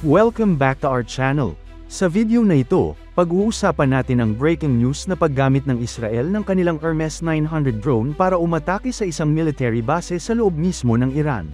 Welcome back to our channel. Sa video na ito, pag-uusapan natin ang breaking news na paggamit ng Israel ng kanilang Hermes 900 drone para umatake sa isang military base sa loob mismo ng Iran.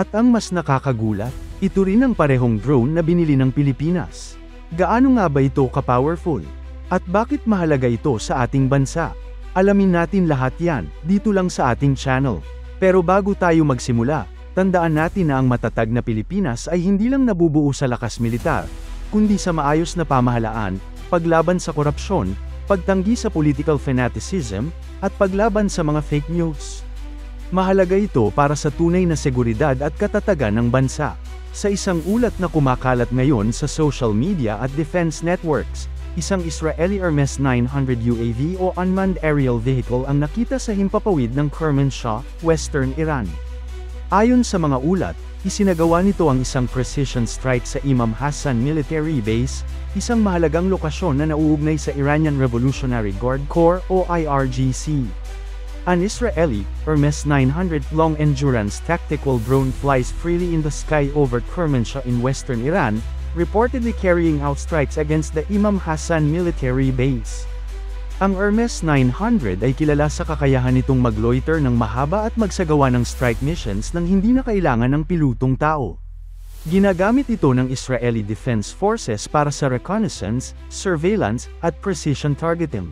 At ang mas nakakagulat, ito rin ang parehong drone na binili ng Pilipinas. Gaano nga ba ito ka-powerful? At bakit mahalaga ito sa ating bansa? Alamin natin lahat yan, dito lang sa ating channel. Pero bago tayo magsimula, tandaan natin na ang matatag na Pilipinas ay hindi lang nabubuo sa lakas militar, kundi sa maayos na pamahalaan, paglaban sa korupsyon, pagtanggi sa political fanaticism, at paglaban sa mga fake news. Mahalaga ito para sa tunay na seguridad at katatagan ng bansa. Sa isang ulat na kumakalat ngayon sa social media at defense networks, isang Israeli Hermes 900 UAV o unmanned aerial vehicle ang nakita sa himpapawid ng Kermanshah, Western Iran. Ayon sa mga ulat, isinagawa nito ang isang precision strike sa Imam Hassan Military Base, isang mahalagang lokasyon na nauugnay sa Iranian Revolutionary Guard Corps o IRGC. An Israeli Hermes 900 long-endurance tactical drone flies freely in the sky over Kermanshah in western Iran, reportedly carrying out strikes against the Imam Hassan Military Base. Ang Hermes 900 ay kilala sa kakayahan nitong magloiter ng mahaba at magsagawa ng strike missions nang hindi na kailangan ng pilotong tao. Ginagamit ito ng Israeli Defense Forces para sa reconnaissance, surveillance, at precision targeting.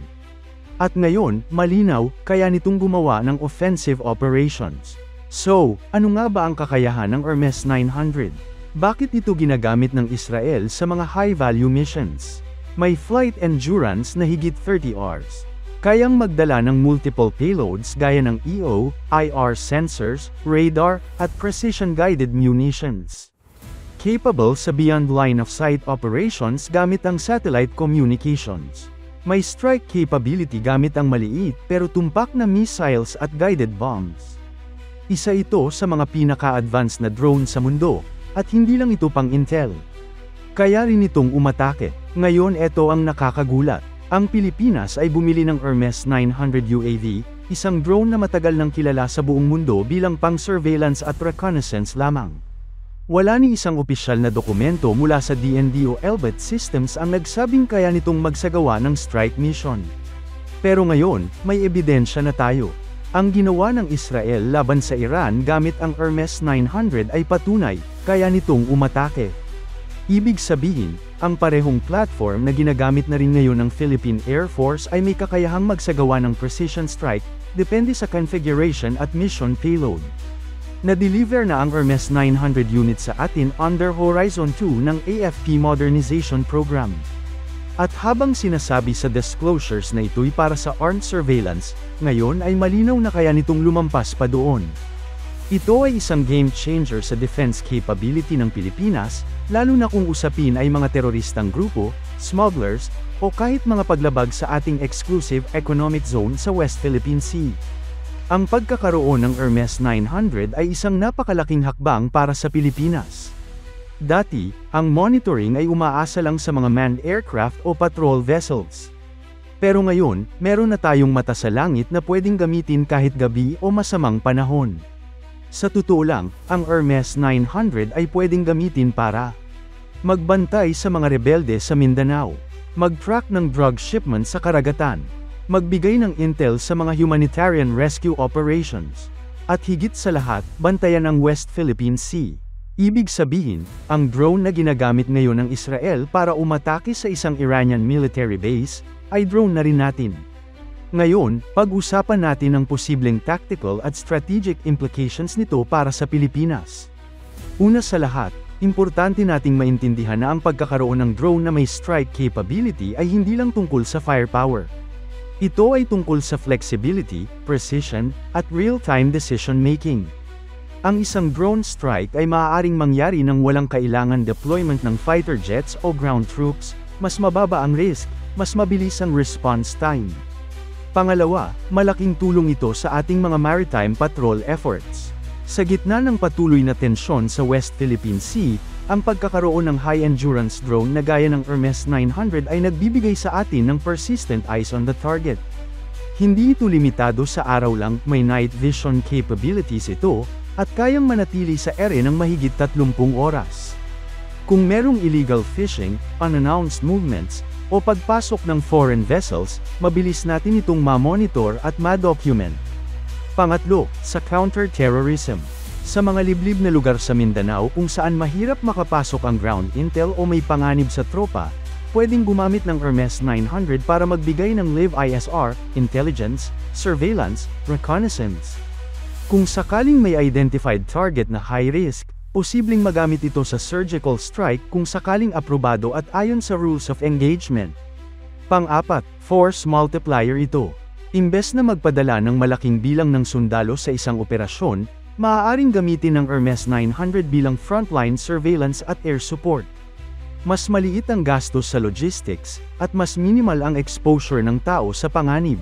At ngayon, malinaw, kaya nitong gumawa ng offensive operations. So, ano nga ba ang kakayahan ng Hermes 900? Bakit ito ginagamit ng Israel sa mga high-value missions? May flight endurance na higit 30 hours. Kayang magdala ng multiple payloads gaya ng EO, IR sensors, radar, at precision-guided munitions. Capable sa beyond line-of-sight operations gamit ang satellite communications. May strike capability gamit ang maliit pero tumpak na missiles at guided bombs. Isa ito sa mga pinaka-advanced na drone sa mundo, at hindi lang ito pang intel. Kaya rin itong umatake. Ngayon ito ang nakakagulat. Ang Pilipinas ay bumili ng Hermes 900 UAV, isang drone na matagal nang kilala sa buong mundo bilang pang-surveillance at reconnaissance lamang. Wala ni isang opisyal na dokumento mula sa DND o Elbit Systems ang nagsabing kaya nitong magsagawa ng strike mission. Pero ngayon, may ebidensya na tayo. Ang ginawa ng Israel laban sa Iran gamit ang Hermes 900 ay patunay, kaya nitong umatake. Ibig sabihin, ang parehong platform na ginagamit na rin ngayon ng Philippine Air Force ay may kakayahang magsagawa ng precision strike, depende sa configuration at mission payload. Na-deliver na ang Hermes 900 unit sa atin under Horizon 2 ng AFP Modernization Program. At habang sinasabi sa disclosures na ito'y para sa armed surveillance, ngayon ay malinaw na kaya nitong lumampas pa doon. Ito ay isang game changer sa defense capability ng Pilipinas, lalo na kung usapin ay mga teroristang grupo, smugglers, o kahit mga paglabag sa ating exclusive economic zone sa West Philippine Sea. Ang pagkakaroon ng Hermes 900 ay isang napakalaking hakbang para sa Pilipinas. Dati, ang monitoring ay umaasa lang sa mga manned aircraft o patrol vessels. Pero ngayon, meron na tayong mata sa langit na pwedeng gamitin kahit gabi o masamang panahon. Sa totoo lang, ang Hermes 900 ay pwedeng gamitin para magbantay sa mga rebelde sa Mindanao, mag-track ng drug shipment sa karagatan, magbigay ng intel sa mga humanitarian rescue operations, at higit sa lahat, bantayan ang West Philippine Sea. Ibig sabihin, ang drone na ginagamit ngayon ng Israel para umatake sa isang Iranian military base, ay drone na rin natin. Ngayon, pag-usapan natin ang posibleng tactical at strategic implications nito para sa Pilipinas. Una sa lahat, importante nating maintindihan na ang pagkakaroon ng drone na may strike capability ay hindi lang tungkol sa firepower. Ito ay tungkol sa flexibility, precision, at real-time decision-making. Ang isang drone strike ay maaaring mangyari nang walang kailangan deployment ng fighter jets o ground troops, mas mababa ang risk, mas mabilis ang response time. Pangalawa, malaking tulong ito sa ating mga maritime patrol efforts. Sa gitna ng patuloy na tensyon sa West Philippine Sea, ang pagkakaroon ng high-endurance drone na gaya ng Hermes 900 ay nagbibigay sa atin ng persistent eyes on the target. Hindi ito limitado sa araw lang, may night vision capabilities ito, at kayang manatili sa ere ng mahigit 30 oras. Kung merong illegal fishing, unannounced movements, o pagpasok ng foreign vessels, mabilis natin itong ma-monitor at ma-document. Pangatlo, sa counter-terrorism. Sa mga liblib na lugar sa Mindanao kung saan mahirap makapasok ang ground intel o may panganib sa tropa, pwedeng gumamit ng Hermes 900 para magbigay ng live ISR, intelligence, surveillance, reconnaissance. Kung sakaling may identified target na high risk, posibleng magamit ito sa surgical strike kung sakaling aprobado at ayon sa rules of engagement. Pang-apat, force multiplier ito. Imbes na magpadala ng malaking bilang ng sundalo sa isang operasyon, maaaring gamitin ng Hermes 900 bilang frontline surveillance at air support. Mas maliit ang gastos sa logistics, at mas minimal ang exposure ng tao sa panganib.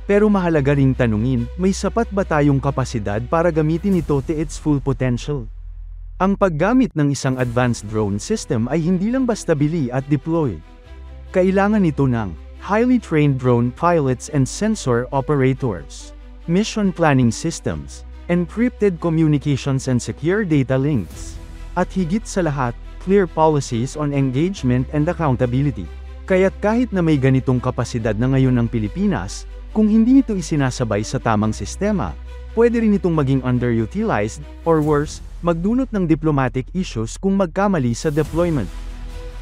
Pero mahalaga ring tanungin, may sapat ba tayong kapasidad para gamitin ito to its full potential? Ang paggamit ng isang advanced drone system ay hindi lang basta bili at deploy. Kailangan ito ng highly trained drone pilots and sensor operators, mission planning systems, encrypted communications and secure data links, at higit sa lahat, clear policies on engagement and accountability. Kaya't kahit na may ganitong kapasidad na ngayon ang Pilipinas, kung hindi ito isinasabay sa tamang sistema, pwede rin itong maging underutilized, or worse, magdulot ng diplomatic issues kung magkamali sa deployment.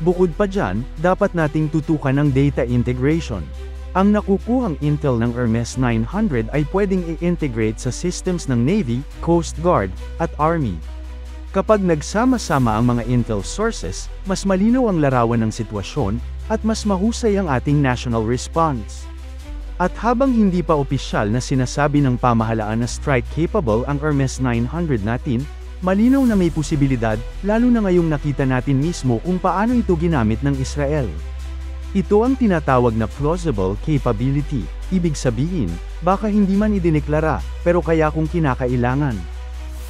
Bukod pa dyan, dapat nating tutukan ang data integration. Ang nakukuhang intel ng Hermes 900 ay pwedeng i-integrate sa systems ng Navy, Coast Guard, at Army. Kapag nagsama-sama ang mga intel sources, mas malinaw ang larawan ng sitwasyon, at mas mahusay ang ating national response. At habang hindi pa opisyal na sinasabi ng pamahalaan na strike-capable ang Hermes 900 natin, malinaw na may posibilidad, lalo na ngayong nakita natin mismo kung paano ito ginamit ng Israel. Ito ang tinatawag na plausible capability. Ibig sabihin, baka hindi man idineklara, pero kaya kung kinakailangan.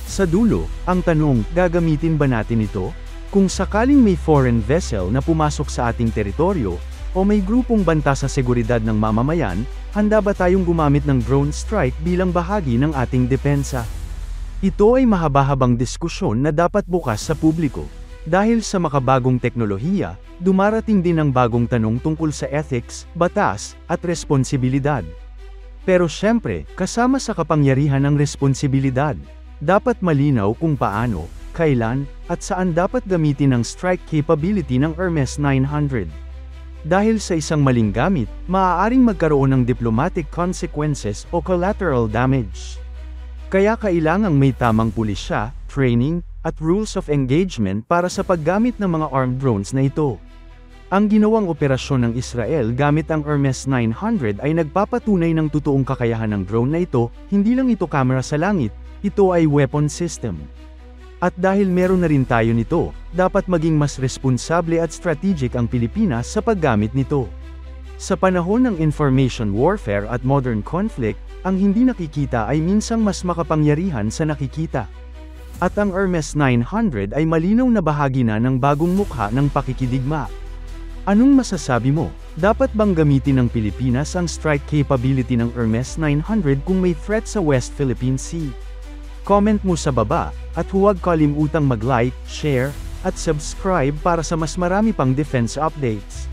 Sa dulo, ang tanong, gagamitin ba natin ito? Kung sakaling may foreign vessel na pumasok sa ating teritoryo, o may grupong banta sa seguridad ng mamamayan, handa ba tayong gumamit ng drone strike bilang bahagi ng ating depensa? Ito ay mahaba-habang diskusyon na dapat bukas sa publiko. Dahil sa makabagong teknolohiya, dumarating din ang bagong tanong tungkol sa ethics, batas, at responsibilidad. Pero syempre, kasama sa kapangyarihan ang responsibilidad. Dapat malinaw kung paano, kailan, at saan dapat gamitin ang strike capability ng Hermes 900. Dahil sa isang maling gamit, maaaring magkaroon ng diplomatic consequences o collateral damage. Kaya kailangang may tamang pulisya, training, at rules of engagement para sa paggamit ng mga armed drones na ito. Ang ginawang operasyon ng Israel gamit ang Hermes 900 ay nagpapatunay ng totoong kakayahan ng drone na ito, hindi lang ito kamera sa langit, ito ay weapon system. At dahil meron na rin tayo nito, dapat maging mas responsable at strategic ang Pilipinas sa paggamit nito. Sa panahon ng information warfare at modern conflict, ang hindi nakikita ay minsang mas makapangyarihan sa nakikita. At ang Hermes 900 ay malinaw na bahagi na ng bagong mukha ng pakikidigma. Anong masasabi mo? Dapat bang gamitin ng Pilipinas ang strike capability ng Hermes 900 kung may threat sa West Philippine Sea? Comment mo sa baba, at huwag kalimutang mag-like, share, at subscribe para sa mas marami pang defense updates.